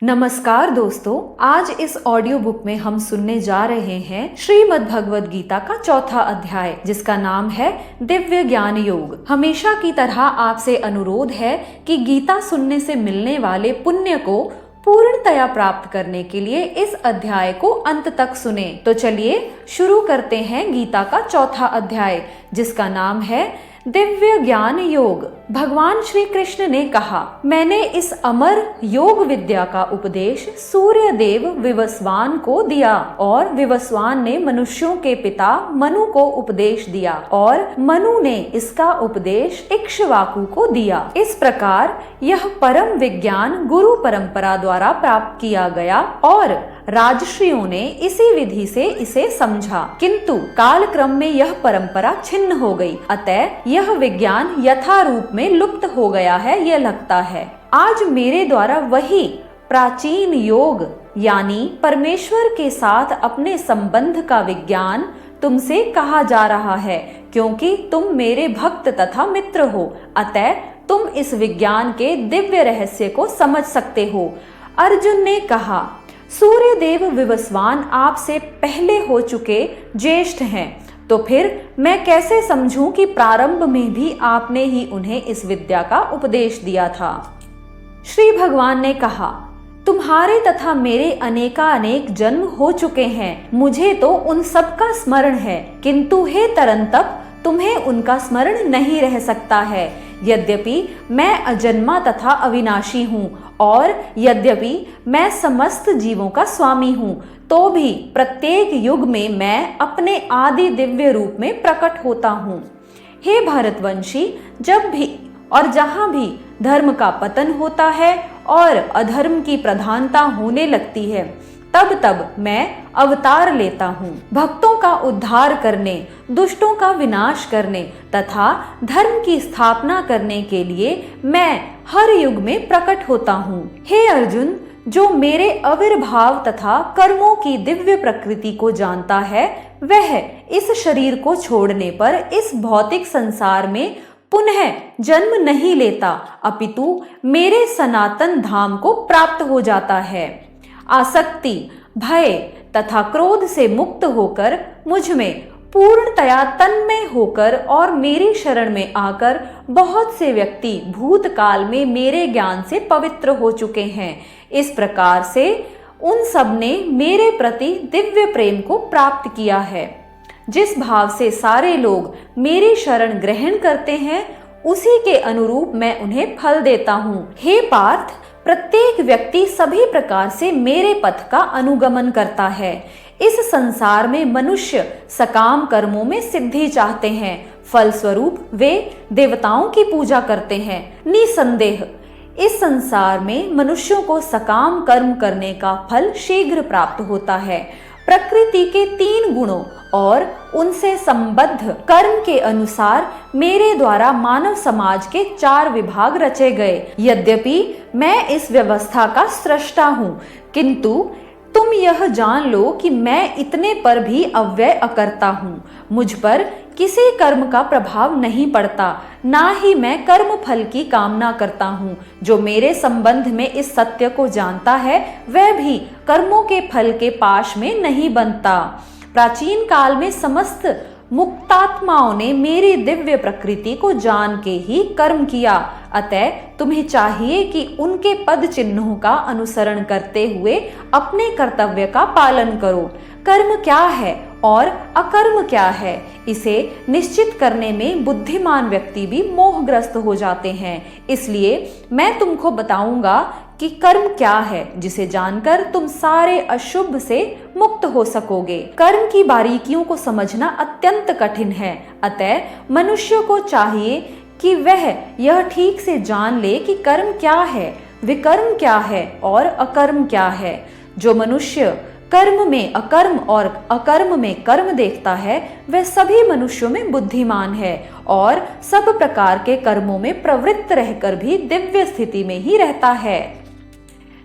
नमस्कार दोस्तों, आज इस ऑडियो बुक में हम सुनने जा रहे हैं श्रीमद् भगवद गीता का चौथा अध्याय, जिसका नाम है दिव्य ज्ञान योग। हमेशा की तरह आपसे अनुरोध है कि गीता सुनने से मिलने वाले पुण्य को पूर्णतया प्राप्त करने के लिए इस अध्याय को अंत तक सुने। तो चलिए शुरू करते हैं गीता का चौथा अध्याय, जिसका नाम है दिव्य ज्ञान योग। भगवान श्री कृष्ण ने कहा, मैंने इस अमर योग विद्या का उपदेश सूर्य देव विवस्वान को दिया और विवस्वान ने मनुष्यों के पिता मनु को उपदेश दिया और मनु ने इसका उपदेश इक्ष्वाकु को दिया। इस प्रकार यह परम विज्ञान गुरु परंपरा द्वारा प्राप्त किया गया और राजर्षियों ने इसी विधि से इसे समझा, किंतु काल क्रम में यह परंपरा छिन्न हो गई, अतः यह विज्ञान यथा रूप में लुप्त हो गया है, यह लगता है। आज मेरे द्वारा वही प्राचीन योग यानी परमेश्वर के साथ अपने संबंध का विज्ञान तुमसे कहा जा रहा है, क्योंकि तुम मेरे भक्त तथा मित्र हो, अतः तुम इस विज्ञान के दिव्य रहस्य को समझ सकते हो। अर्जुन ने कहा, सूर्य देव विवस्वान आपसे पहले हो चुके ज्येष्ठ हैं, तो फिर मैं कैसे समझूं कि प्रारंभ में भी आपने ही उन्हें इस विद्या का उपदेश दिया था। श्री भगवान ने कहा, तुम्हारे तथा मेरे अनेकानेक जन्म हो चुके हैं, मुझे तो उन सब का स्मरण है, किंतु हे तरंतप तुम्हें उनका स्मरण नहीं रह सकता है। यद्यपि मैं अजन्मा तथा अविनाशी हूँ और यद्यपि मैं समस्त जीवों का स्वामी हूँ, तो भी प्रत्येक युग में मैं अपने आदि दिव्य रूप में प्रकट होता हूँ। हे भारतवंशी, जब भी और जहाँ भी धर्म का पतन होता है और अधर्म की प्रधानता होने लगती है, तब तब मैं अवतार लेता हूँ। भक्तों का उद्धार करने, दुष्टों का विनाश करने तथा धर्म की स्थापना करने के लिए मैं हर युग में प्रकट होता हूँ। हे अर्जुन, जो मेरे आविर्भाव तथा कर्मों की दिव्य प्रकृति को जानता है, वह इस शरीर को छोड़ने पर इस भौतिक संसार में पुनः जन्म नहीं लेता, अपितु मेरे सनातन धाम को प्राप्त हो जाता है। आसक्ति, भय तथा क्रोध से मुक्त होकर मुझ में पूर्णतया तन्मय होकर और मेरी शरण में आकर बहुत से व्यक्ति भूतकाल में मेरे ज्ञान से पवित्र हो चुके हैं। इस प्रकार से उन सब ने मेरे प्रति दिव्य प्रेम को प्राप्त किया है। जिस भाव से सारे लोग मेरी शरण ग्रहण करते हैं, उसी के अनुरूप मैं उन्हें फल देता हूँ। हे पार्थ, प्रत्येक व्यक्ति सभी प्रकार से मेरे पथ का अनुगमन करता है। इस संसार में मनुष्य सकाम कर्मों में सिद्धि चाहते हैं, फलस्वरूप वे देवताओं की पूजा करते हैं। निसंदेह इस संसार में मनुष्यों को सकाम कर्म करने का फल शीघ्र प्राप्त होता है। प्रकृति के 3 गुणों और उनसे संबद्ध कर्म के अनुसार मेरे द्वारा मानव समाज के 4 विभाग रचे गए। यद्यपि मैं इस व्यवस्था का सृष्टा हूँ, किंतु तुम यह जान लो कि मैं इतने पर भी अव्यय अकर्ता हूँ। मुझ पर किसी कर्म का प्रभाव नहीं पड़ता, ना ही मैं कर्म फल की कामना करता हूँ। जो मेरे संबंध में इस सत्य को जानता है, वह भी कर्मों के फल के पाश में नहीं बनता। प्राचीन काल में समस्त मुक्तात्माओं ने मेरी दिव्य प्रकृति को जान के ही कर्म किया, अतः तुम्हें चाहिए कि उनके पद चिन्हों का अनुसरण करते हुए अपने कर्तव्य का पालन करो। कर्म क्या है और अकर्म क्या है, इसे निश्चित करने में बुद्धिमान व्यक्ति भी मोहग्रस्त हो जाते हैं। इसलिए मैं तुमको बताऊंगा कि कर्म क्या है, जिसे जानकर तुम सारे अशुभ से मुक्त हो सकोगे। कर्म की बारीकियों को समझना अत्यंत कठिन है, अतः मनुष्य को चाहिए कि वह यह ठीक से जान ले कि कर्म क्या है, विकर्म क्या है और अकर्म क्या है। जो मनुष्य कर्म में अकर्म और अकर्म में कर्म देखता है, वह सभी मनुष्यों में बुद्धिमान है और सब प्रकार के कर्मों में प्रवृत्त रहकर भी दिव्य स्थिति में ही रहता है।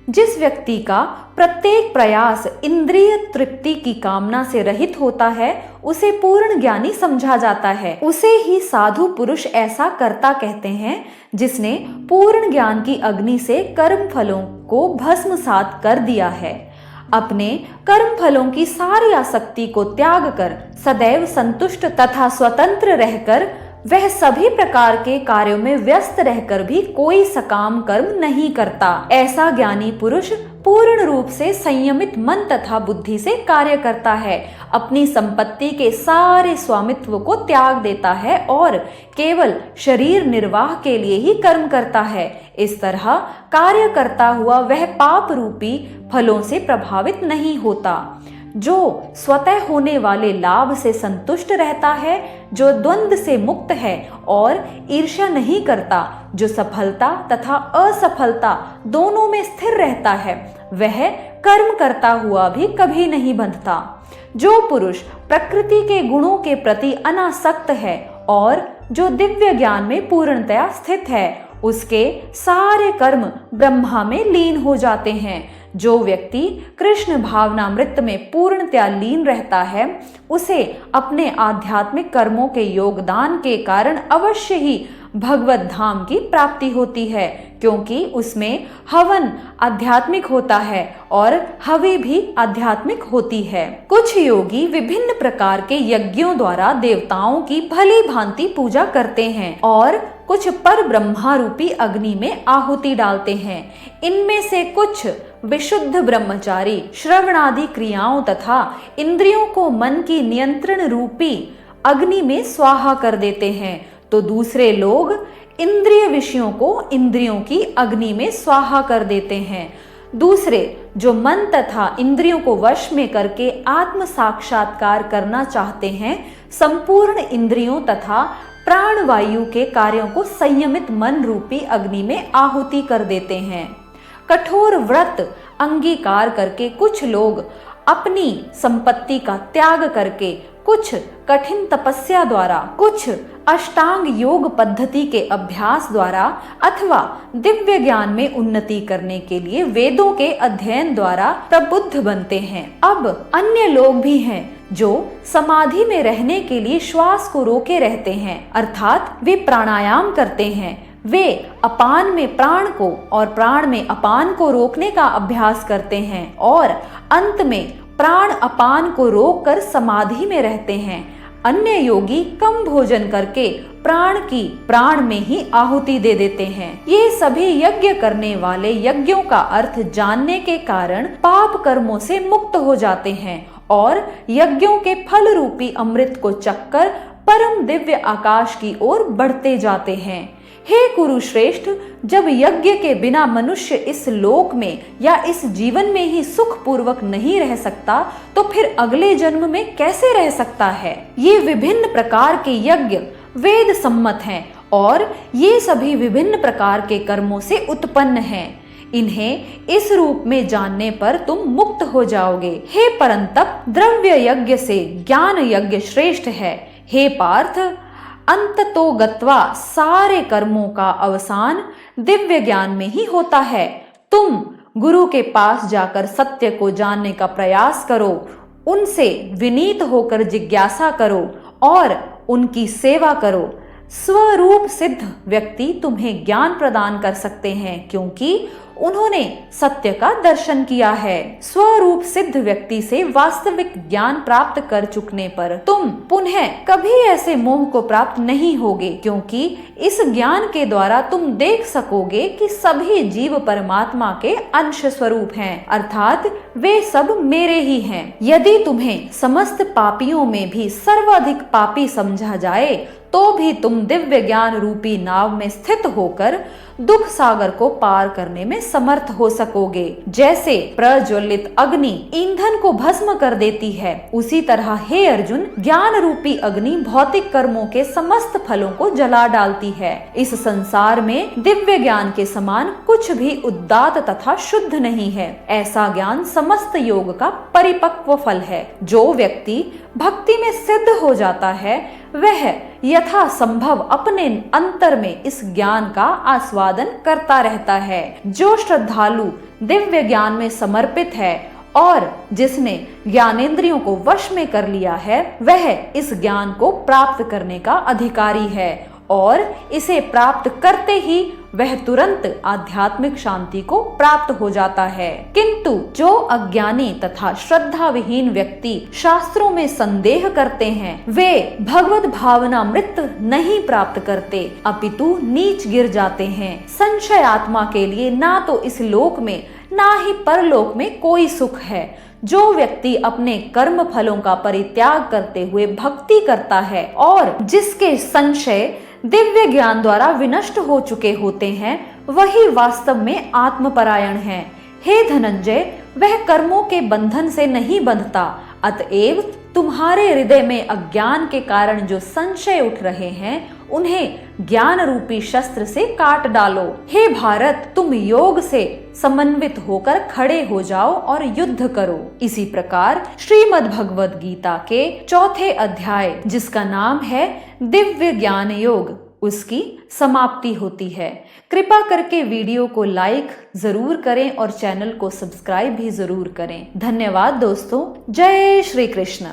जिस व्यक्ति का प्रत्येक प्रयास इंद्रिय तृप्ति की कामना से रहित होता है उसे पूर्ण ज्ञानी समझा जाता है। उसे ही साधु पुरुष ऐसा कर्ता कहते हैं जिसने पूर्ण ज्ञान की अग्नि से कर्म फलों को भस्मसात कर दिया है। अपने कर्म फलों की सारी आसक्ति को त्याग कर सदैव संतुष्ट तथा स्वतंत्र रहकर वह सभी प्रकार के कार्यों में व्यस्त रहकर भी कोई सकाम कर्म नहीं करता। ऐसा ज्ञानी पुरुष पूर्ण रूप से संयमित मन तथा बुद्धि से कार्य करता है, अपनी संपत्ति के सारे स्वामित्व को त्याग देता है और केवल शरीर निर्वाह के लिए ही कर्म करता है। इस तरह कार्य करता हुआ वह पाप रूपी फलों से प्रभावित नहीं होता। जो स्वतः होने वाले लाभ से संतुष्ट रहता है, जो द्वंद्व से मुक्त है और ईर्ष्या नहीं करता, जो सफलता तथा असफलता दोनों में स्थिर रहता है, वह कर्म करता हुआ भी कभी नहीं बंधता। जो पुरुष प्रकृति के गुणों के प्रति अनासक्त है और जो दिव्य ज्ञान में पूर्णतया स्थित है, उसके सारे कर्म ब्रह्मा में लीन हो जाते हैं। जो व्यक्ति कृष्ण भावनामृत में पूर्णतया लीन रहता है, उसे अपने आध्यात्मिक कर्मों के योगदान के कारण अवश्य ही भगवत धाम की प्राप्ति होती है, क्योंकि उसमें हवन आध्यात्मिक होता है और हवि भी आध्यात्मिक होती है। कुछ योगी विभिन्न प्रकार के यज्ञों द्वारा देवताओं की भली भांति पूजा करते हैं और कुछ पर ब्रह्मा रूपी अग्नि में आहुति डालते हैं। इनमें से कुछ विशुद्ध ब्रह्मचारी श्रवणादि क्रियाओं तथा इंद्रियों को मन की नियंत्रण रूपी अग्नि में स्वाहा कर देते हैं, तो दूसरे लोग इंद्रिय विषयों को इंद्रियों की अग्नि में स्वाहा कर देते हैं। दूसरे जो मन तथा इंद्रियों को वश में करके आत्म साक्षात्कार करना चाहते हैं, संपूर्ण इंद्रियों तथा प्राणवायु के कार्यों को संयमित मन रूपी अग्नि में आहुति कर देते हैं। कठोर व्रत अंगीकार करके कुछ लोग अपनी संपत्ति का त्याग करके, कुछ कठिन तपस्या द्वारा, कुछ अष्टांग योग पद्धति के अभ्यास द्वारा अथवा दिव्य ज्ञान में उन्नति करने के लिए वेदों के अध्ययन द्वारा प्रबुद्ध बनते हैं। अब अन्य लोग भी हैं जो समाधि में रहने के लिए श्वास को रोके रहते हैं, अर्थात वे प्राणायाम करते हैं। वे अपान में प्राण को और प्राण में अपान को रोकने का अभ्यास करते हैं और अंत में प्राण अपान को रोककर समाधि में रहते हैं। अन्य योगी कम भोजन करके प्राण की प्राण में ही आहुति दे देते हैं। ये सभी यज्ञ करने वाले यज्ञों का अर्थ जानने के कारण पाप कर्मों से मुक्त हो जाते हैं और यज्ञों के फल रूपी अमृत को चखकर परम दिव्य आकाश की ओर बढ़ते जाते हैं। हे कुरुश्रेष्ठ, जब यज्ञ के बिना मनुष्य इस लोक में या इस जीवन में ही सुख पूर्वक नहीं रह सकता, तो फिर अगले जन्म में कैसे रह सकता है। ये विभिन्न प्रकार के यज्ञ वेद सम्मत हैं और ये सभी विभिन्न प्रकार के कर्मों से उत्पन्न हैं। इन्हें इस रूप में जानने पर तुम मुक्त हो जाओगे। हे परंतप, द्रव्य यज्ञ से ज्ञान यज्ञ श्रेष्ठ है। हे पार्थ, अंततो गत्वा सारे कर्मों का अवसान दिव्य ज्ञान में ही होता है। तुम गुरु के पास जाकर सत्य को जानने का प्रयास करो, उनसे विनीत होकर जिज्ञासा करो और उनकी सेवा करो। स्वरूप सिद्ध व्यक्ति तुम्हें ज्ञान प्रदान कर सकते हैं, क्योंकि उन्होंने सत्य का दर्शन किया है। स्वरूप सिद्ध व्यक्ति से वास्तविक ज्ञान प्राप्त कर चुकने पर तुम पुनः कभी ऐसे मोह को प्राप्त नहीं होगे, क्योंकि इस ज्ञान के द्वारा तुम देख सकोगे कि सभी जीव परमात्मा के अंश स्वरूप हैं, अर्थात वे सब मेरे ही हैं। यदि तुम्हें समस्त पापियों में भी सर्वाधिक पापी समझा जाए, तो भी तुम दिव्य ज्ञान रूपी नाव में स्थित होकर दुख सागर को पार करने में समर्थ हो सकोगे। जैसे प्रज्वलित अग्नि ईंधन को भस्म कर देती है, उसी तरह हे अर्जुन, ज्ञान रूपी अग्नि भौतिक कर्मों के समस्त फलों को जला डालती है। इस संसार में दिव्य ज्ञान के समान कुछ भी उदात्त तथा शुद्ध नहीं है। ऐसा ज्ञान समस्त योग का परिपक्व फल है। जो व्यक्ति भक्ति में सिद्ध हो जाता है, वह यथासंभव अपने अंतर में इस ज्ञान का आस्वादन करता रहता है। जो श्रद्धालु दिव्य ज्ञान में समर्पित है और जिसने ज्ञानेंद्रियों को वश में कर लिया है, वह इस ज्ञान को प्राप्त करने का अधिकारी है और इसे प्राप्त करते ही वह तुरंत आध्यात्मिक शांति को प्राप्त हो जाता है। किंतु जो अज्ञानी तथा श्रद्धा विहीन व्यक्ति शास्त्रों में संदेह करते हैं, वे भगवत भावनामृत नहीं प्राप्त करते, अपितु नीच गिर जाते हैं। संशय आत्मा के लिए ना तो इस लोक में ना ही परलोक में कोई सुख है। जो व्यक्ति अपने कर्म फलों का परित्याग करते हुए भक्ति करता है और जिसके संशय दिव्य ज्ञान द्वारा विनष्ट हो चुके होते हैं, वही वास्तव में आत्मपरायण है। हे धनंजय, वह कर्मों के बंधन से नहीं बंधता, अतएव तुम्हारे हृदय में अज्ञान के कारण जो संशय उठ रहे हैं, उन्हें ज्ञान रूपी शस्त्र से काट डालो। हे भारत, तुम योग से समन्वित होकर खड़े हो जाओ और युद्ध करो। इसी प्रकार श्रीमद् भगवद गीता के चौथे अध्याय, जिसका नाम है दिव्य ज्ञान योग, उसकी समाप्ति होती है। कृपा करके वीडियो को लाइक जरूर करें और चैनल को सब्सक्राइब भी जरूर करें। धन्यवाद दोस्तों। जय श्री कृष्ण।